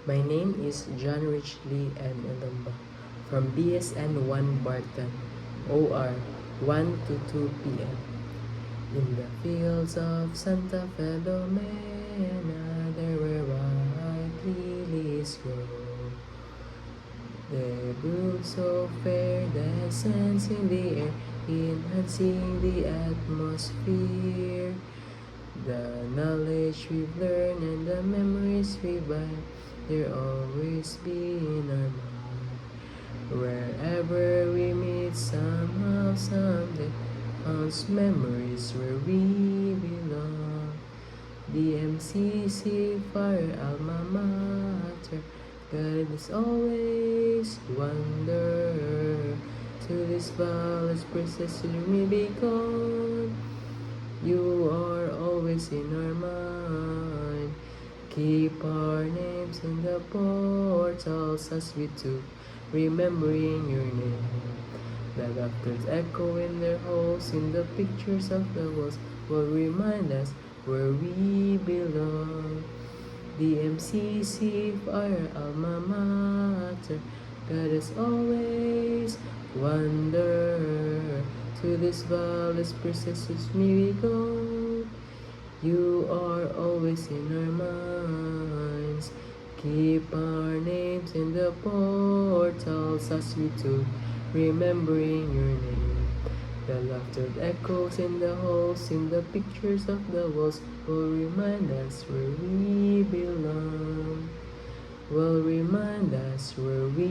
My name is John Rich Lee M. Ilumba from BSN 1 Barton, OR 1 to 2 p.m. In the fields of Santa Filomena, there where white lilies grow. The blue so fair that sands in the air, enhancing the atmosphere. The knowledge we've learned and the memories we buy, they'll always be in our mind. Wherever we meet, somehow, someday, haunts memories where we belong. The MCC Fire Alma Mater, God is always wonder. To this flawless process you may be gone. You are always in our mind. Keep our names in the portals as we took, remembering your name. The laughters echo in their halls, in the pictures of the walls, will remind us where we belong. The MCC Fire Alma Mater, God has always wonder. To this flawless processes may we go. You are always in our minds. Keep our names in the portals as we took, remembering your name. The laughter echoes in the halls, in the pictures of the walls, will remind us where we belong. Will remind us where we